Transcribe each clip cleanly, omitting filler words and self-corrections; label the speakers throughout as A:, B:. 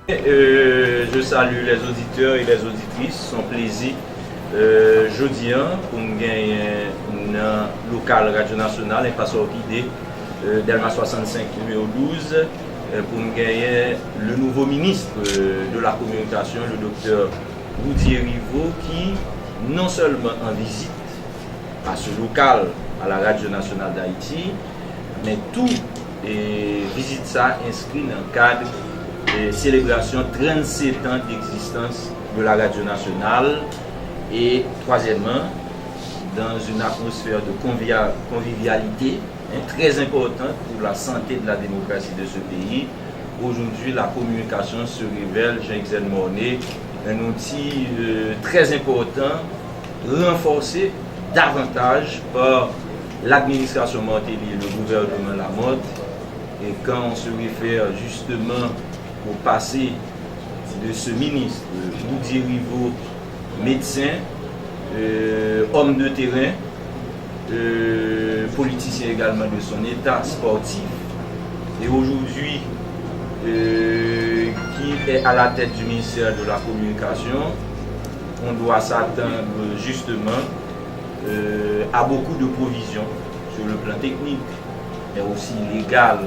A: Je salue les auditeurs et les auditrices. Son plaisir jeudi pour nous gagner un local radio national et pas sorti Delma 65 numéro 12 pour nous gagner le nouveau ministre de la communication, le docteur Roudier Rivaux, qui non seulement en visite à ce local à la radio nationale d'Haïti, mais tout visite ça inscrit dans le cadre de célébration 37 ans d'existence de la radio nationale et troisièmement dans une atmosphère de convivialité très importante pour la santé de la démocratie de ce pays. Aujourd'hui, la communication se révèle, Jean-Xavier Morné, un outil très important, renforcé davantage par l'administration Martelly et le gouvernement Lamotte. Et quand on se réfère justement au passé de ce ministre, Roudier Rivaux, médecin, homme de terrain, politicien également de son état, sportif, et aujourd'hui qui est à la tête du ministère de la Communication, on doit s'attendre justement à beaucoup de provisions sur le plan technique, mais aussi légal.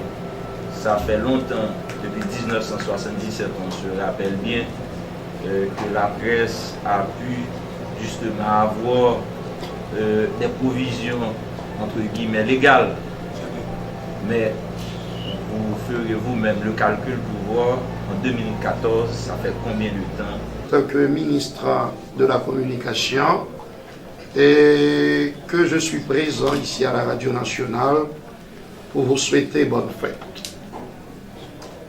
A: Ça fait longtemps, depuis 1977, on se rappelle bien que la presse a pu justement avoir des provisions entre guillemets légales. Mais vous ferez vous-même le calcul pour voir en 2014, ça fait combien de temps?
B: En tant que ministre de la Communication, et que je suis présent ici à la Radio Nationale pour vous souhaiter bonne fête.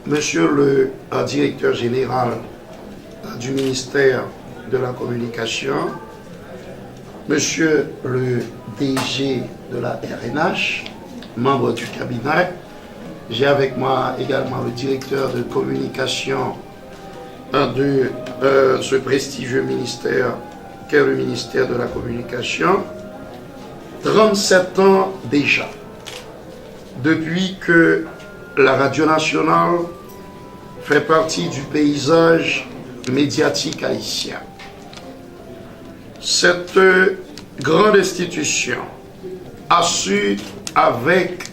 B: Monsieur le directeur général du ministère de la Communication, monsieur le DG de la RNH, membre du cabinet, j'ai avec moi également le directeur de communication de ce prestigieux ministère qu'est le ministère de la Communication. 37 ans déjà, depuis que la Radio Nationale fait partie du paysage médiatique haïtien. Cette grande institution a su, avec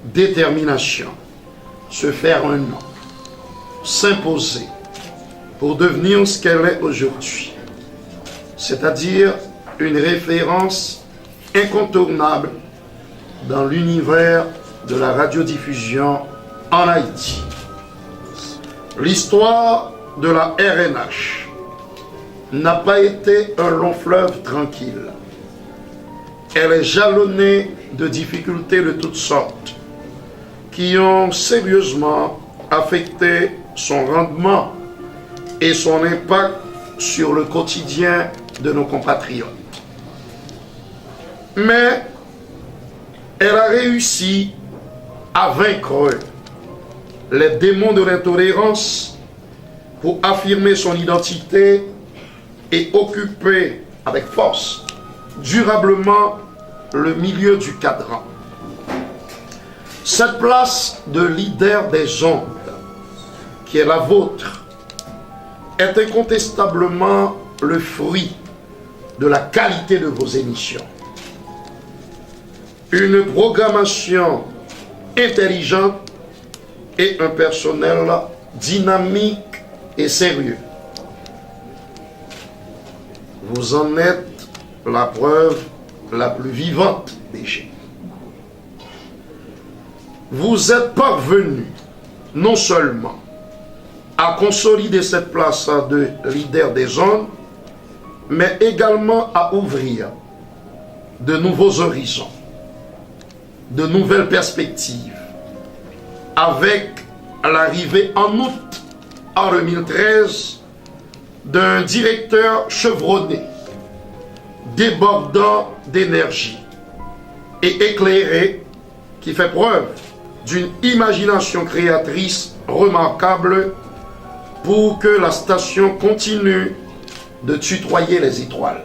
B: détermination, se faire un nom, s'imposer pour devenir ce qu'elle est aujourd'hui, c'est-à-dire une référence incontournable dans l'univers de la radiodiffusion en Haïti. L'histoire de la RNH n'a pas été un long fleuve tranquille. Elle est jalonnée de difficultés de toutes sortes qui ont sérieusement affecté son rendement et son impact sur le quotidien de nos compatriotes. Mais elle a réussi à vaincre les démons de l'intolérance pour affirmer son identité et occuper avec force, durablement, le milieu du cadran. Cette place de leader des ondes, qui est la vôtre, est incontestablement le fruit de la qualité de vos émissions. Une programmation intelligente et un personnel dynamique et sérieux. Vous en êtes la preuve la plus vivante déjà. Vous êtes parvenu non seulement à consolider cette place de leader des ondes, mais également à ouvrir de nouveaux horizons, de nouvelles perspectives, avec l'arrivée en août en 2013 d'un directeur chevronné, débordant d'énergie et éclairé, qui fait preuve d'une imagination créatrice remarquable pour que la station continue de tutoyer les étoiles.